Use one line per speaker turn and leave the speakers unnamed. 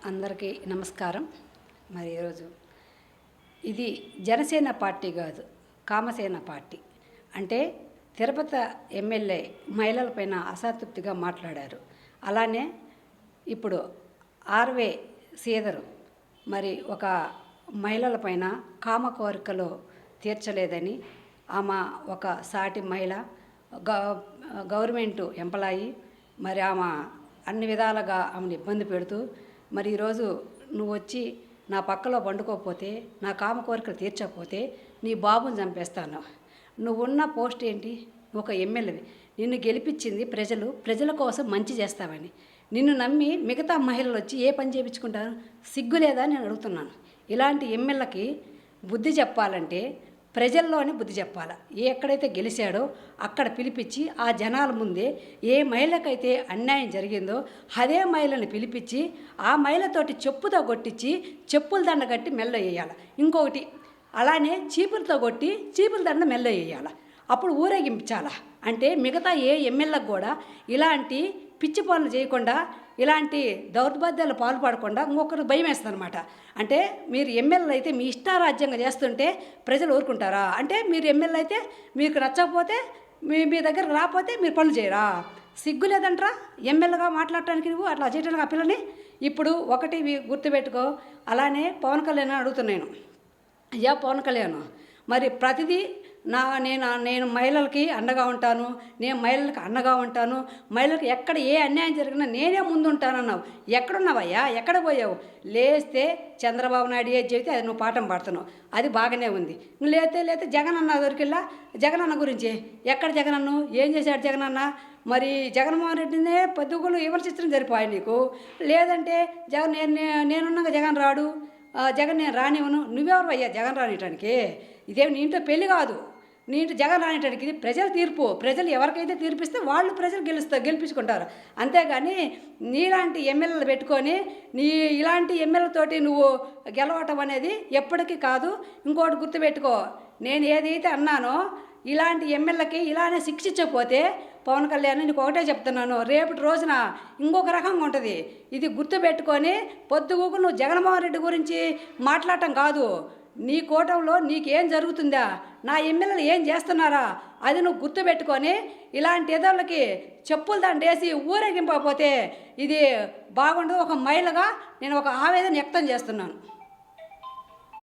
అందరికీ నమస్కారం. మరి ఈరోజు ఇది జనసేన పార్టీ కాదు, కామసేన పార్టీ. అంటే తిరుపతి ఎమ్మెల్యే మహిళలపైన అసంతృప్తిగా మాట్లాడారు. అలానే ఇప్పుడు ఆర్వే శ్రీధర్ మరి ఒక మహిళలపైన కామ కోరికలు తీర్చలేదని, ఆమె ఒక సాటి మహిళ, గవర్నమెంట్ ఎంప్లాయీ, మరి ఆమె అన్ని విధాలుగా ఆమెను ఇబ్బంది పెడుతూ, మరి ఈరోజు నువ్వు వచ్చి నా పక్కలో వండుకోకపోతే, నా కామ కోరికలు తీర్చకపోతే నీ బాబుని చంపేస్తాను. నువ్వున్న పోస్ట్ ఏంటి? ఒక ఎమ్మెల్యేవి. నిన్ను గెలిపించింది ప్రజల కోసం మంచి చేస్తావని. నిన్ను నమ్మి మిగతా మహిళలు వచ్చి ఏ పని చేయించుకుంటారు? సిగ్గు లేదా నేను అడుగుతున్నాను. ఇలాంటి ఎమ్మెల్యేకి బుద్ధి చెప్పాలంటే ప్రజల్లోనే బుద్ధి చెప్పాలి. ఎక్కడైతే గెలిచాడో అక్కడ పిలిపించి ఆ జనాల ముందే ఏ మహిళకైతే అన్యాయం జరిగిందో అదే మహిళని పిలిపించి ఆ మహిళతోటి చెప్పుతో కొట్టించి చెప్పుల దండ కట్టి మెల్ల వేయాలి. ఇంకొకటి అలానే చీపులతో కొట్టి చీపుల దండ మెల్ల వేయాలి. అప్పుడు ఊరేగించాల. అంటే మిగతా ఏ ఎమ్మెల్యేలకు కూడా ఇలాంటి పిచ్చి పనులు చేయకుండా, ఇలాంటి దౌర్భాగ్యాలు పాల్పడకుండా ఇంకొకరు భయం వేస్తుంది అనమాట. అంటే మీరు ఎమ్మెల్యేలు అయితే మీ ఇష్టారాజ్యంగా చేస్తుంటే ప్రజలు ఊరుకుంటారా? అంటే మీరు ఎమ్మెల్యే అయితే మీకు నచ్చకపోతే మీ దగ్గరకు రాకపోతే మీరు పనులు చేయరా? సిగ్గు లేదంటారా ఎమ్మెల్యేగా మాట్లాడటానికి? నువ్వు అట్లా చేయడానికి ఆ పిల్లని ఇప్పుడు ఒకటి గుర్తుపెట్టుకో. అలానే పవన్ కళ్యాణ్ అడుగుతున్నాను, అయ్యా పవన్ కళ్యాణ్, మరి ప్రతిదీ నేను మహిళలకి అండగా ఉంటాను, నేను మహిళలకు అండగా ఉంటాను, మహిళలకు ఎక్కడ ఏ అన్యాయం జరిగినా నేనే ముందు ఉంటానన్నావు. ఎక్కడున్నావయ్యా? ఎక్కడ పోయావు? లేస్తే చంద్రబాబు నాయుడు ఏది చెబితే అది నువ్వు పాఠం పడుతున్నావు. అది బాగానే ఉంది. నువ్వు లేతే జగన్ అన్న దొరికిల్లా. జగన్ అన్న గురించి ఎక్కడ జగనన్ను ఏం చేశాడు జగనన్న? మరి జగన్మోహన్ రెడ్డినే పొద్దుగులు విమర్శించడం జరిపోయాయి నీకు. లేదంటే జగన్ నేనున్నాక జగన్ రాడు, జగన్ నేను రానివ్వను. నువ్వెవరు అయ్యా జగన్ రానియటానికి? ఇదేమి నీ ఇంట్లో పెళ్ళి కాదు, నీ ఇంట్లో జగన్ రానియటానికి. ఇది ప్రజల తీర్పు. ప్రజలు ఎవరికైతే తీర్పిస్తే వాళ్ళు ప్రజలు గెలిపించుకుంటారు. అంతేగాని నీలాంటి ఎమ్మెల్యేలు పెట్టుకొని ఇలాంటి ఎమ్మెల్యేలతోటి నువ్వు గెలవటం అనేది ఎప్పటికీ కాదు. ఇంకోటి గుర్తుపెట్టుకో, నేను ఏదైతే అన్నానో ఇలాంటి ఎమ్మెల్యేకి ఇలానే శిక్షించకపోతే పవన్ కళ్యాణ్ నీకు ఒకటే చెప్తున్నాను, రేపటి రోజున ఇంకొక రకంగా ఉంటుంది. ఇది గుర్తుపెట్టుకొని పొద్దుగూకు నువ్వు జగన్మోహన్ రెడ్డి గురించి మాట్లాడటం కాదు. నీ కూటంలో నీకేం జరుగుతుందా, నా ఎమ్మెల్యేలు ఏం చేస్తున్నారా, అది నువ్వు గుర్తుపెట్టుకొని ఇలాంటి ఎదోళ్ళకి చెప్పులు దండేసి ఊరేగింపకపోతే ఇది బాగుండదు. ఒక మహిళగా నేను ఒక ఆవేదన వ్యక్తం చేస్తున్నాను.